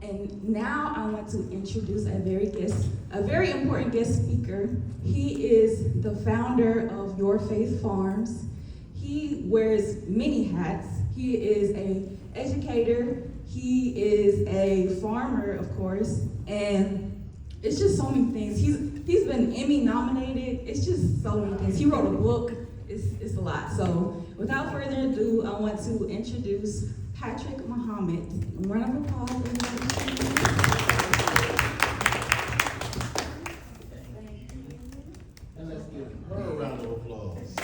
And now I want to introduce a very important guest speaker. He is the founder of Your Faith Farms. He wears many hats. He is an educator. He is a farmer, of course, and it's just so many things. He's been Emmy nominated. It's just so many things. He wrote a book. It's a lot. So without further ado, I want to introduce Patrick Muhammad. Round of applause. And let's give her a round of applause.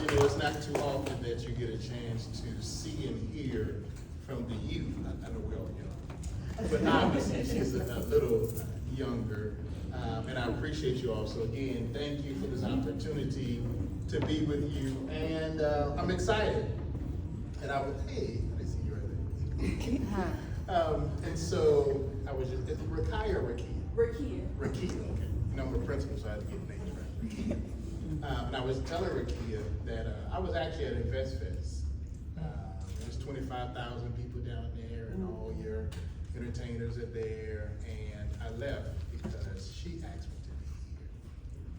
You know, it's not too often that you get a chance to see and hear from the youth. I know we're all young, but obviously she's a little younger. And I appreciate you all. So again, thank you for this opportunity to be with you. And I'm excited. And I was, hey, I see you right there. And so I was just, is it Rakia or Rakia? Rakia. Rakia, okay. You know, I'm a principal, so I had to get names right. And I was telling Rakia that I was actually at InvestFest. There's 25,000 people down there, and all your entertainers are there. And I left because she asked me to be here.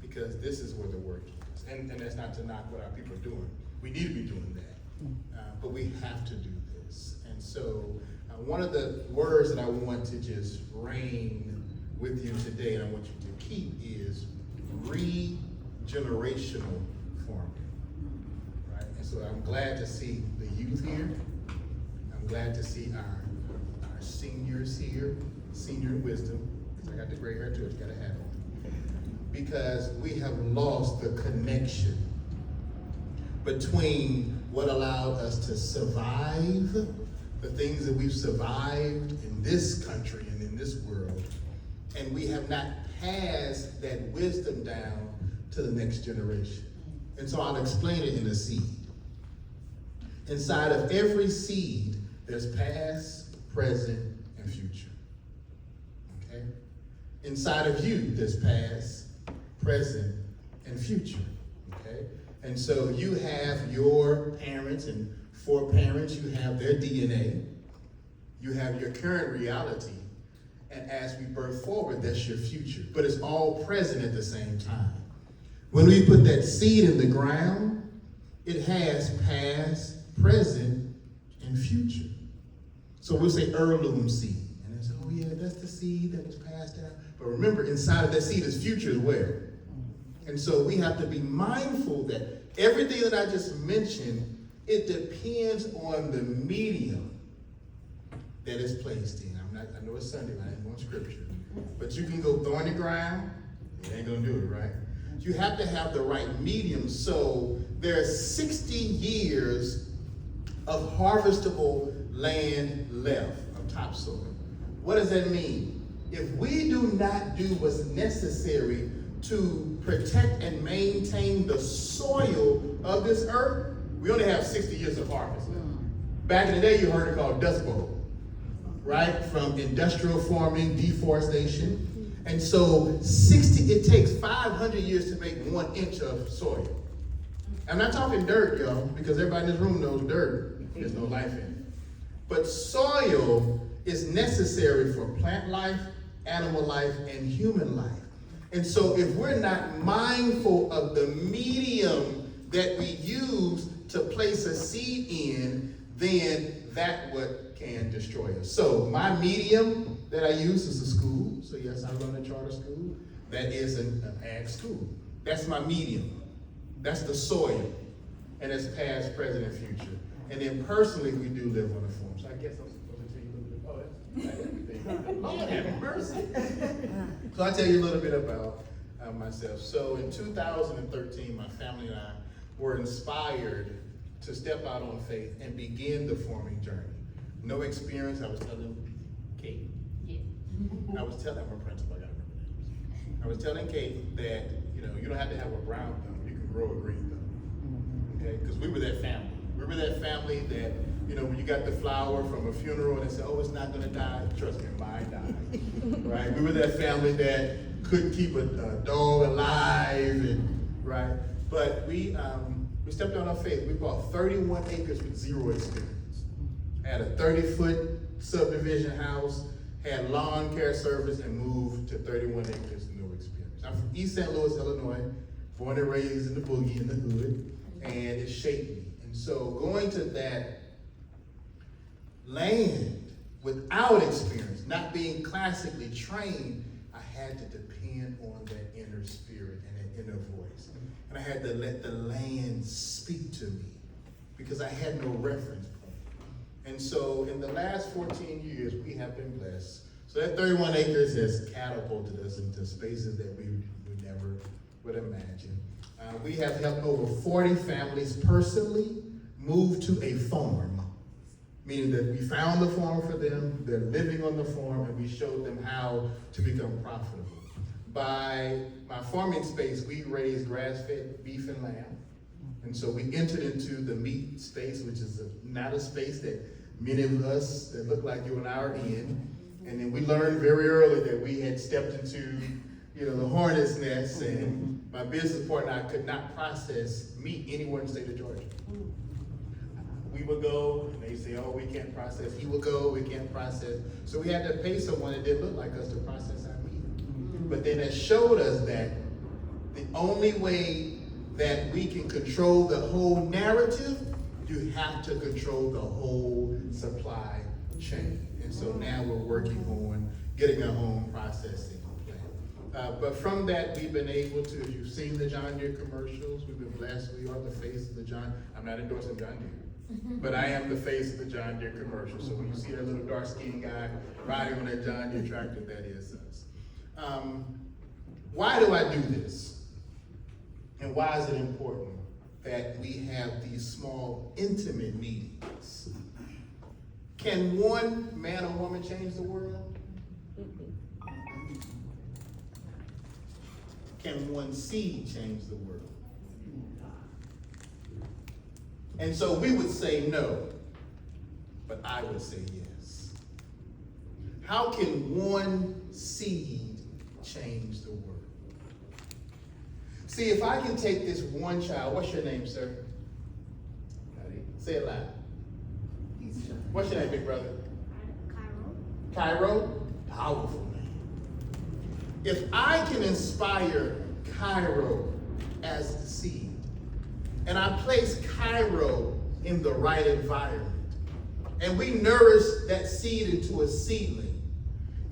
Because this is where the work is. And that's not to knock what our people are doing. We need to be doing that. But we have to do this. And so one of the words that I want to just reign with you today, and I want you to keep, is regenerational farming. Right? And so I'm glad to see the youth here. I'm glad to see our seniors here, senior wisdom. I got the gray hair too, it's got a hat on. Because we have lost the connection between what allowed us to survive, the things that we've survived in this country and in this world, and we have not passed that wisdom down to the next generation. And so I'll explain it in a seed. Inside of every seed, there's past, present, and future. Okay? Inside of you, there's past, present, and future. Okay? And so you have your parents and foreparents, you have their DNA, you have your current reality, and as we birth forward, that's your future. But it's all present at the same time. When we put that seed in the ground, it has past, present, and future. So we'll say heirloom seed. And they say, oh yeah, that's the seed that was passed down. But remember, inside of that seed is future as well. And so we have to be mindful that everything that I just mentioned, it depends on the medium that it's placed in. I know it's Sunday, but I ain't going scripture. But you can go throw in the ground, you ain't gonna do it, right? You have to have the right medium. So there's 60 years of harvestable land left of topsoil. What does that mean? If we do not do what's necessary to protect and maintain the soil of this earth, we only have 60 years of harvest left. Back in the day, you heard it called Dust Bowl, right? From industrial farming, deforestation. And so it takes 500 years to make 1 inch of soil. I'm not talking dirt, y'all, because everybody in this room knows dirt. There's no life in it. But soil is necessary for plant life, animal life, and human life. And so if we're not mindful of the medium that we use to place a seed in, then that what can destroy us. So my medium that I use is a school. So yes, I run a charter school. That is an ag school. That's my medium. That's the soil. And it's past, present, and future. And then personally, we do live on a farm. So I guess I'm supposed to tell you a little bit. Oh, that's everything. Lord have mercy. So I'll tell you a little bit about myself. So in 2013, my family and I were inspired to step out on faith and begin the farming journey. No experience. I was telling Kate. Yeah. I was telling my principal, I gotta remember names. I was telling Kate that, you don't have to have a brown thumb, you can grow a green thumb. Okay? Because we were that family. We were that family that, when you got the flower from a funeral and they said, oh, it's not gonna die. Trust me, mine died. Right? We were that family that couldn't keep a dog alive, and right? But we stepped on our faith. We bought 31 acres with zero experience. had a 30-foot subdivision house, had lawn care service, and moved to 31 acres, no experience. I'm from East St. Louis, Illinois, born and raised in the boogie, in the hood, and it shaped me. And so going to that land without experience, not being classically trained, I had to depend on that inner spirit and that inner voice. And I had to let the land speak to me because I had no reference point. And so in the last 14 years, we have been blessed. So that 31 acres has catapulted us into spaces that we never would imagine. We have helped over 40 families personally move to a farm, meaning that we found the farm for them, they're living on the farm, and we showed them how to become profitable. By my farming space, we raise grass-fed beef and lamb. And so we entered into the meat space, which is not a space that many of us that look like you and I are in. And then we learned very early that we had stepped into, the hornet's nest, and my business partner and I could not process meat anywhere in the state of Georgia. We would go, and they say, oh, we can't process. He would go, we can't process. So we had to pay someone that didn't look like us to process our meat. But then it showed us that the only way that we can control the whole narrative, you have to control the whole supply chain. And so now we're working on getting our own processing plan. But from that, we've been able to, if you've seen the John Deere commercials, we've been blessed. We are the face of the I'm not endorsing John Deere, but I am the face of the John Deere commercial. So when you see that little dark-skinned guy riding on that John Deere tractor, that is us. Why do I do this? And why is it important that we have these small, intimate meetings? Can one man or woman change the world? Can one seed change the world? And so we would say no, but I would say yes. How can one seed change the world? See, if I can take this one child, what's your name, sir? Say it loud. What's your name, big brother? Cairo. Cairo? Powerful name. If I can inspire Cairo as the seed, and I place Cairo in the right environment, and we nourish that seed into a seedling,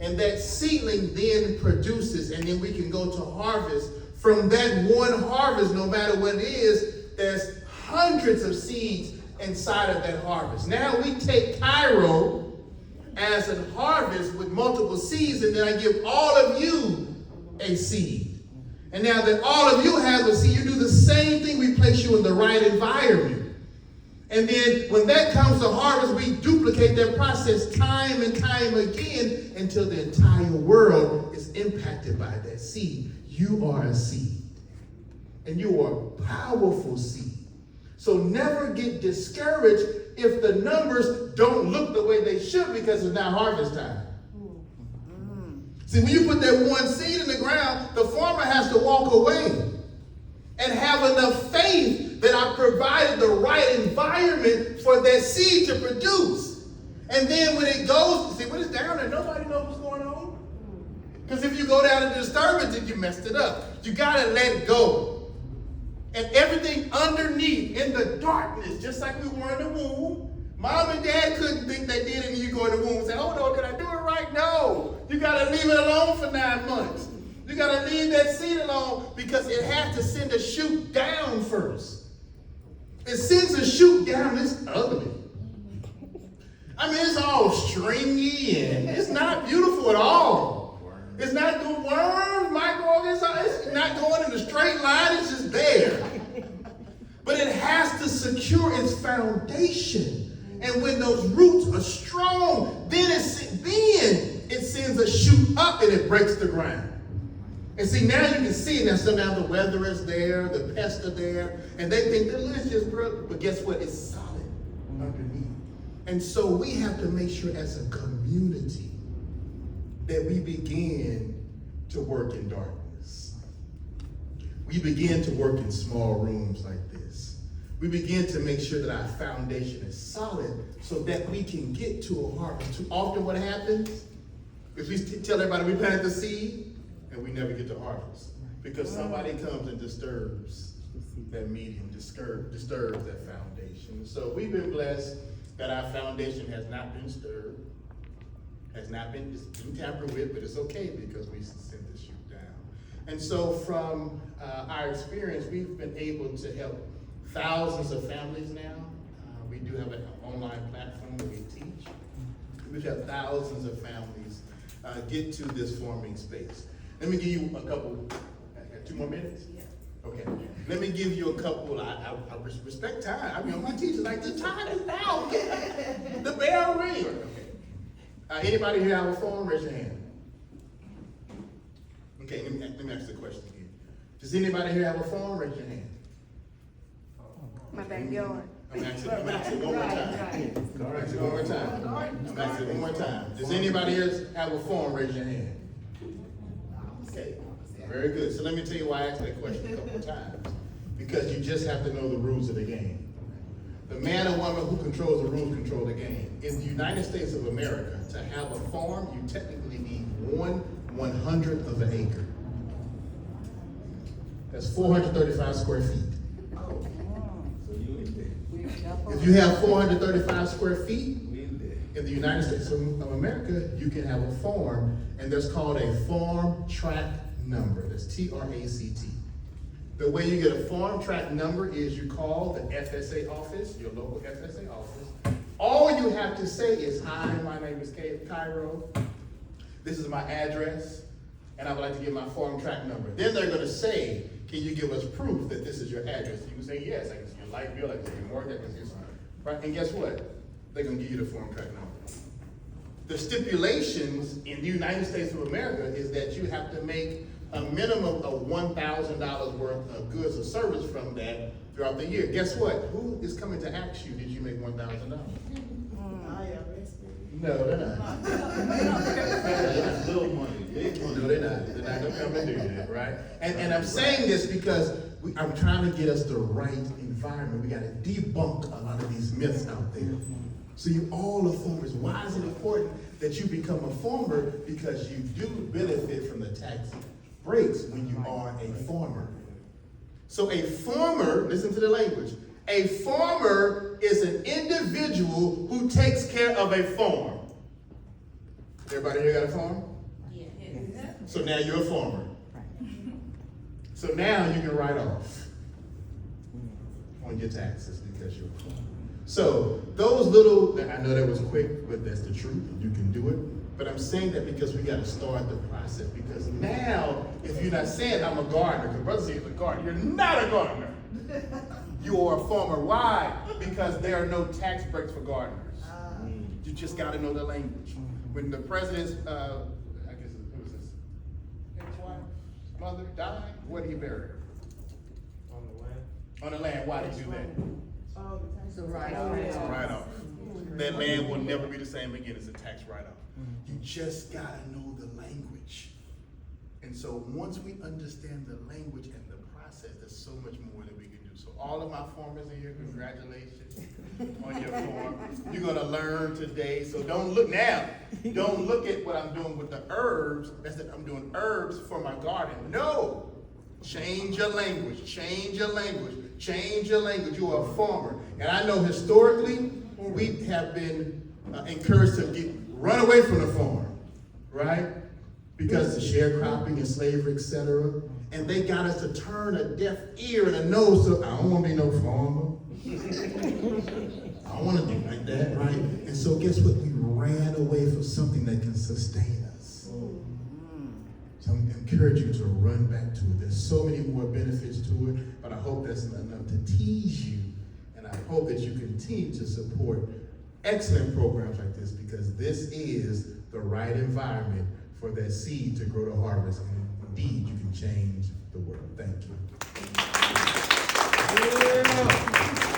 and that seedling then produces, and then we can go to harvest. From that one harvest, no matter what it is, there's hundreds of seeds inside of that harvest. Now we take Cairo as a harvest with multiple seeds, and then I give all of you a seed. And now that all of you have a seed, you do the same thing. We place you in the right environment. And then when that comes to harvest, we duplicate that process time and time again until the entire world is impacted by that seed. You are a seed. And you are a powerful seed. So never get discouraged if the numbers don't look the way they should because it's not harvest time. See, when you put that one seed in the ground, the farmer has to walk away and have enough faith that I provided the right environment for that seed to produce. And then when it goes, see, when it's down there, nobody knows what's going on. Because if you go down and disturb it, then you messed it up. You got to let it go. And everything underneath in the darkness, just like we were in the womb, mom and dad couldn't think they did it, and you go in the womb and say, oh no, did I do it right? No. You got to leave it alone for 9 months. You got to leave that seed alone because it has to send a shoot down first. It sends a shoot down, it's ugly. I mean, it's all stringy and it's not beautiful at all. It's not doing worms, microorganisms, it's not going in a straight line, it's just there. But it has to secure its foundation. And when those roots are strong, then it sends a shoot up and it breaks the ground. And see, now you can see, now sometimes the weather is there, the pests are there, and they think the list just broke, but guess what? It's solid underneath. And so we have to make sure as a community that we begin to work in darkness. We begin to work in small rooms like this. we begin to make sure that our foundation is solid so that we can get to a harvest. Too often what happens is we tell everybody we planted the seed and we never get to harvest because somebody comes and disturbs that medium, disturbs that foundation. So we've been blessed that our foundation has not been disturbed, has not been tampered with, but it's okay because we sent the shoot down. And so from our experience, we've been able to help thousands of families now. We do have an online platform where we teach. We've had thousands of families get to this forming space. Let me give you a couple, I got 2 more minutes? Yeah. Okay. Let me give you a couple, I respect time. I mean, my teacher's like, the time is now. The bell ring. Okay. Anybody here have a phone? Raise your hand. Okay, let me ask the question again. Does anybody here have a phone? Raise your hand. My backyard. I'm asking one more time. I'm asking one more time. I'm asking one more time. Does anybody else have a phone? Raise your hand. Okay, very good. So let me tell you why I asked that question a couple of times. Because you just have to know the rules of the game. The man or woman who controls the rules control the game. In the United States of America, to have a farm, you technically need 1/100th of an acre. That's 435 square feet. If you have 435 square feet in the United States of America, you can have a farm, and that's called a farm tract number. That's TRACT. The way you get a farm tract number is you call the FSA office, your local FSA office. All you have to say is, hi, my name is Cairo. This is my address, and I would like to give my farm tract number. Then they're going to say, can you give us proof that this is your address? You can say, yes, I can see your light bill, I can see your mortgage, I can see your, right? And guess what? They're going to give you the farm tract number. The stipulations in the United States of America is that you have to make a minimum of $1,000 worth of goods or service from that throughout the year. Guess what? Who is coming to ask you, did you make $1,000? No, they're not. That's little money, big money. No, they're not. They're not gonna come and do that, right? And I'm saying this because I'm trying to get us the right environment. We gotta debunk a lot of these myths out there. So you all are farmers. Why is it important that you become a farmer? Because you do benefit from the tax breaks when you are a farmer. So a farmer, listen to the language, a farmer is an individual who takes care of a farm. Everybody here got a farm? Yeah. So now you're a farmer. So now you can write off on your taxes because you're a farmer. So those little, I know that was quick, but that's the truth. You can do it. But I'm saying that because we got to start the process. Because now, if you're not saying I'm a gardener, because brother says he's a gardener, you're not a gardener. You are a farmer. Why? Because there are no tax breaks for gardeners. You just got to know the language. When the president's, I guess who was this? Ex-wife, mother died. Where did he bury her? On the land. On the land. Why did he do that? It's a write-off. It's a write-off. That land will never be the same again. It's a tax write-off. You just gotta know the language. And so once we understand the language and the process, there's so much more that we can do. So all of my farmers in here, congratulations on your farm. You're gonna learn today. So don't look now. Don't look at what I'm doing with the herbs. That's that I'm doing herbs for my garden. No. Change your language. Change your language. Change your language. You are a farmer. And I know historically, we have been encouraged to run away from the farm, right? Because of sharecropping and slavery, etc. And they got us to turn a deaf ear and a nose to, I don't want to be no farmer. I don't want to be like that, right? And so guess what? We ran away from something that can sustain us. So I encourage you to run back to it. There's so many more benefits to it, but I hope that's enough to tease you. And I hope that you continue to support excellent programs like this, because this is the right environment for that seed to grow to harvest. And indeed, you can change the world. Thank you. Yeah.